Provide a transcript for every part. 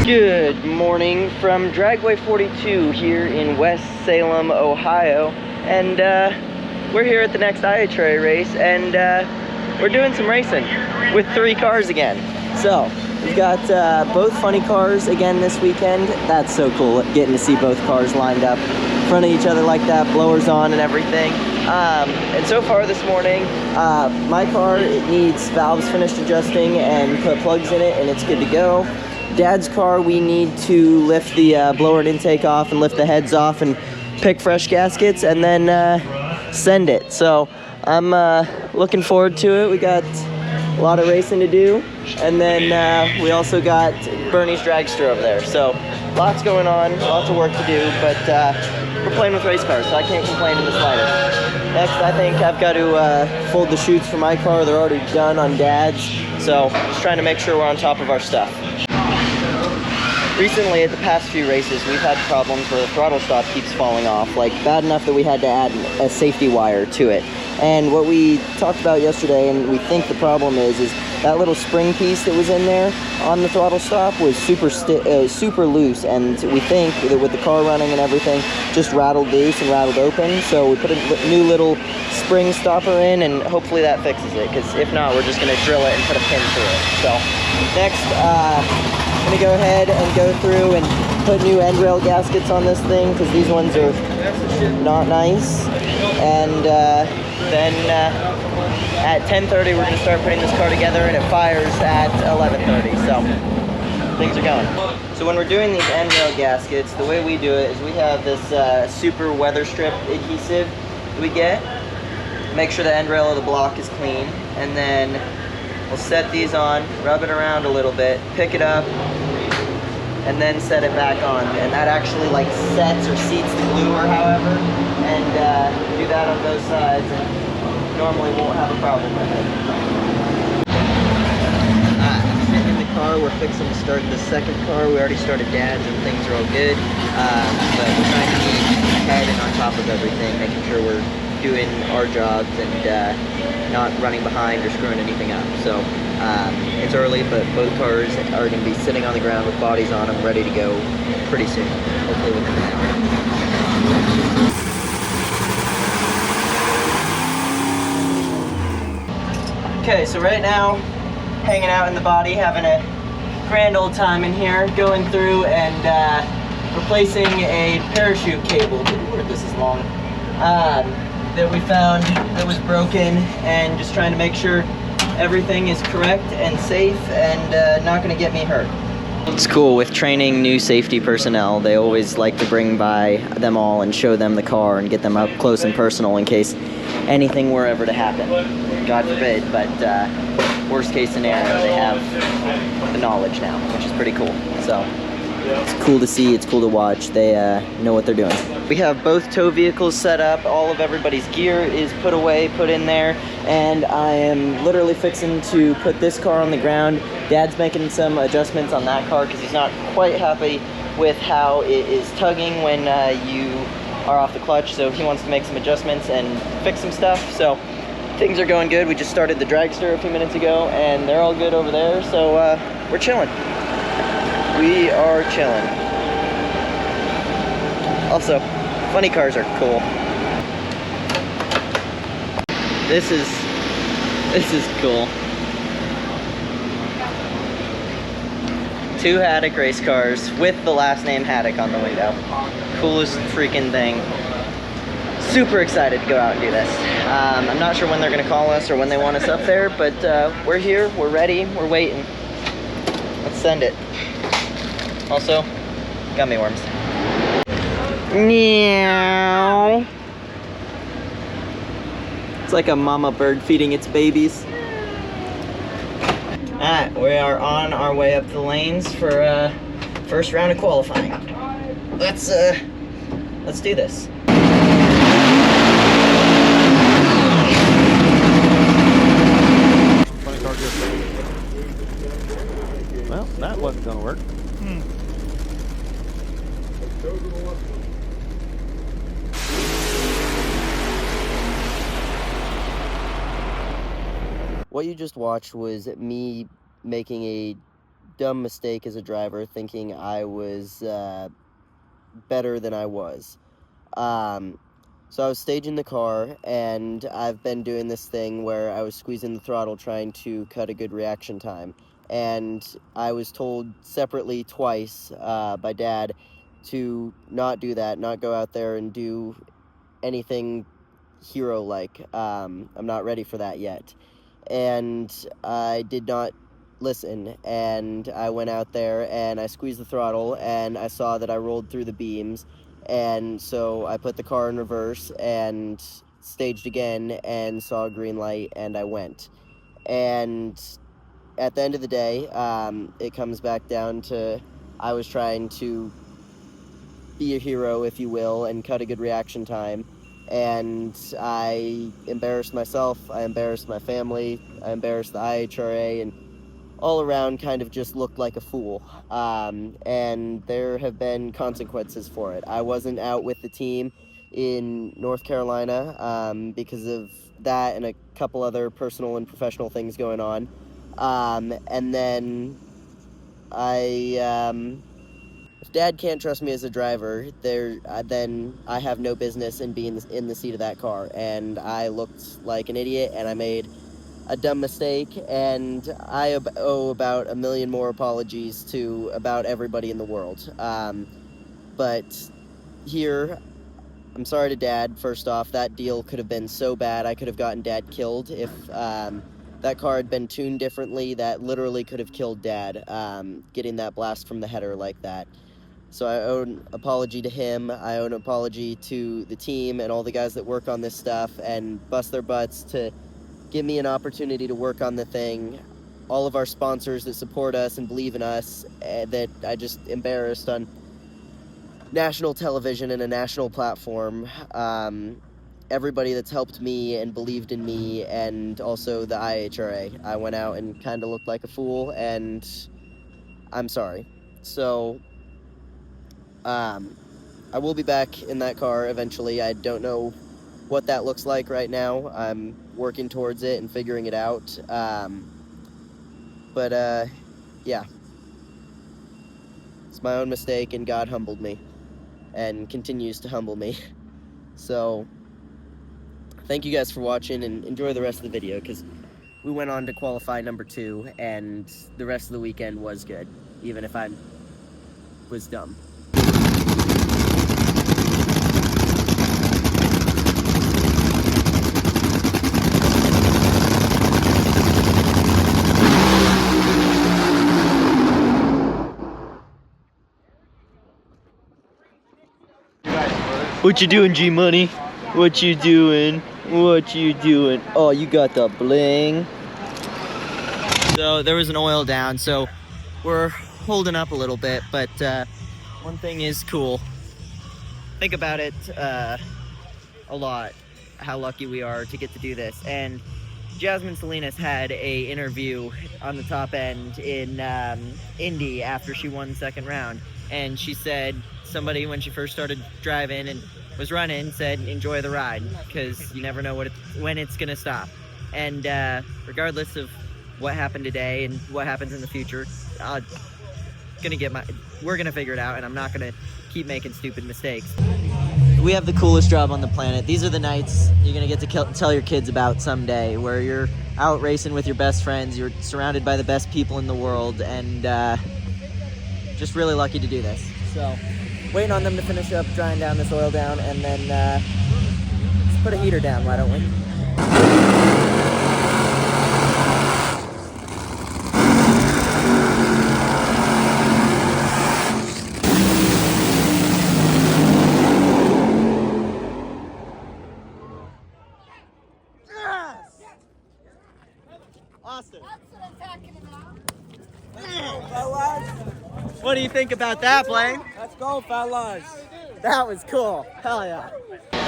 Good morning from Dragway 42 here in West Salem, Ohio, and we're here at the next IHRA race, and we're doing some racing with 3 cars again. So we've got both funny cars again this weekend. That's so cool, getting to see both cars lined up in front of each other like that, blowers on and everything. And so far this morning, my car, it needs valves finished adjusting and put plugs in it, and it's good to go. Dad's car, we need to lift the blower and intake off and lift the heads off and pick fresh gaskets and then send it. So I'm looking forward to it. We got a lot of racing to do, and then we also got Bernie's dragster over there. So lots going on, lots of work to do, but we're playing with race cars, so I can't complain in the slightest. Next, I think I've got to fold the chutes for my car. They're already done on Dad's, so just trying to make sure we're on top of our stuff. Recently, at the past few races, we've had problems where the throttle stop keeps falling off, like bad enough that we had to add a safety wire to it. And what we talked about yesterday, and we think the problem is that little spring piece that was in there on the throttle stop was super loose, and we think that with the car running and everything, just rattled loose and rattled open. So we put a new little spring stopper in, and hopefully that fixes it, because if not, we're just going to drill it and put a pin through it. So next, I'm going to go ahead and go through and put new end rail gaskets on this thing, because these ones are not nice. And then at 10:30 we're going to start putting this car together, and it fires at 11:30, so things are going. So when we're doing these end rail gaskets, the way we do it is we have this super weather strip adhesive that we get. Make sure the end rail of the block is clean, and then we'll set these on, rub it around a little bit, pick it up, and then set it back on. And that actually like sets or seats the glue or however, and do that on both sides, and normally won't have a problem with it. Sitting in the car, we're fixing to start the second car. We already started Dad's and things are all good, but we're trying to keep ahead and on top of everything, making sure we're doing our jobs and not running behind or screwing anything up. So it's early, but both cars are going to be sitting on the ground with bodies on them, ready to go pretty soon, hopefully within an hour. Okay, so right now, hanging out in the body, having a grand old time in here, going through and replacing a parachute cable. Good Lord, this is long. That we found that was broken, and just trying to make sure everything is correct and safe and not going to get me hurt. It's cool with training new safety personnel. They always like to bring by them all and show them the car and get them up close and personal in case anything were ever to happen. God forbid, but worst case scenario, they have the knowledge now, which is pretty cool. So it's cool to see, it's cool to watch. They know what they're doing. We have both tow vehicles set up. All of everybody's gear is put away, put in there, and I am literally fixing to put this car on the ground. Dad's making some adjustments on that car because he's not quite happy with how it is tugging when you are off the clutch, so he wants to make some adjustments and fix some stuff. So things are going good. We just started the dragster a few minutes ago, and they're all good over there, so we're chilling. We are chilling. Also, funny cars are cool. This is cool. 2 Haddock race cars with the last name Haddock on the window. Coolest freaking thing. Super excited to go out and do this. I'm not sure when they're gonna call us or when they want us up there, but we're here, we're ready, we're waiting. Let's send it. Also, gummy worms. Meow. It's like a mama bird feeding its babies. Alright, we are on our way up the lanes for first round of qualifying. Let's do this. Well, that wasn't gonna work. What you just watched was me making a dumb mistake as a driver, thinking I was better than I was. So I was staging the car, and I've been doing this thing where I was squeezing the throttle trying to cut a good reaction time. And I was told separately twice by Dad to not do that, not go out there and do anything hero-like. I'm not ready for that yet. And I did not listen, and I went out there and I squeezed the throttle, and I saw that I rolled through the beams, and so I put the car in reverse and staged again and saw a green light, and I went. And at the end of the day, it comes back down to I was trying to be a hero, if you will, and cut a good reaction time, and I embarrassed myself, I embarrassed my family, I embarrassed the IHRA, and all around kind of just looked like a fool. And there have been consequences for it. I wasn't out with the team in North Carolina because of that and a couple other personal and professional things going on. And then if Dad can't trust me as a driver, then I have no business in being in the seat of that car. And I looked like an idiot, and I made a dumb mistake, and I owe about 1 million more apologies to about everybody in the world. But here, I'm sorry to Dad. First off, that deal could have been so bad. I could have gotten Dad killed if that car had been tuned differently. That literally could have killed Dad, getting that blast from the header like that. So I owe an apology to him. I owe an apology to the team and all the guys that work on this stuff and bust their butts to give me an opportunity to work on the thing. All of our sponsors that support us and believe in us, that I just embarrassed on national television and a national platform. Everybody that's helped me and believed in me, and also the IHRA. I went out and kind of looked like a fool, and I'm sorry. So, I will be back in that car eventually. I don't know what that looks like right now. I'm working towards it and figuring it out. Yeah. It's my own mistake, and God humbled me and continues to humble me. So, thank you guys for watching, and enjoy the rest of the video, because we went on to qualify number 2, and the rest of the weekend was good, even if I was dumb. What you doing, G-Money? What you doing? What you doing? Oh, you got the bling. So there was an oil down, so we're holding up a little bit, but one thing is cool. Think about it a lot, how lucky we are to get to do this. And Jasmine Salinas had a interview on the top end in Indy after she won the second round, and she said somebody, when she first started driving and was running, said enjoy the ride, because you never know when it's gonna stop. And regardless of what happened today and what happens in the future, we're gonna figure it out, and I'm not gonna keep making stupid mistakes. We have the coolest job on the planet. These are the nights you're gonna get to tell your kids about someday, where you're out racing with your best friends, you're surrounded by the best people in the world, and just really lucky to do this. So, waiting on them to finish up drying down this oil down, and then let's put a heater down, why don't we? Austin. What do you think about that, Blaine? Let's go, fellas. That was cool. Hell yeah.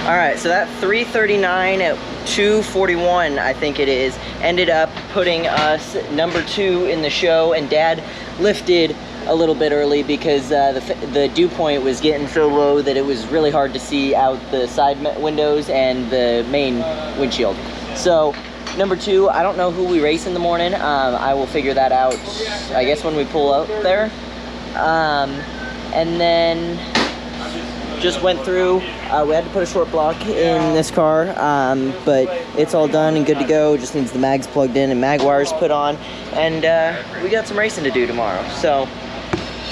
All right, so that 339 at 241, I think it is, ended up putting us number 2 in the show, and Dad lifted a little bit early because the dew point was getting so low that it was really hard to see out the side windows and the main windshield. So Number 2, I don't know who we race in the morning. I will figure that out, I guess, when we pull out there. And then just went through. We had to put a short block in this car, but it's all done and good to go. Just needs the mags plugged in and mag wires put on. And we got some racing to do tomorrow. So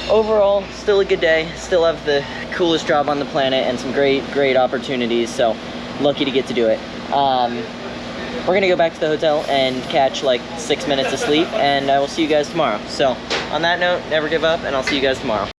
overall, still a good day. Still have the coolest job on the planet and some great opportunities. So lucky to get to do it. We're gonna go back to the hotel and catch like 6 minutes of sleep, and I will see you guys tomorrow. So on that note, never give up, and I'll see you guys tomorrow.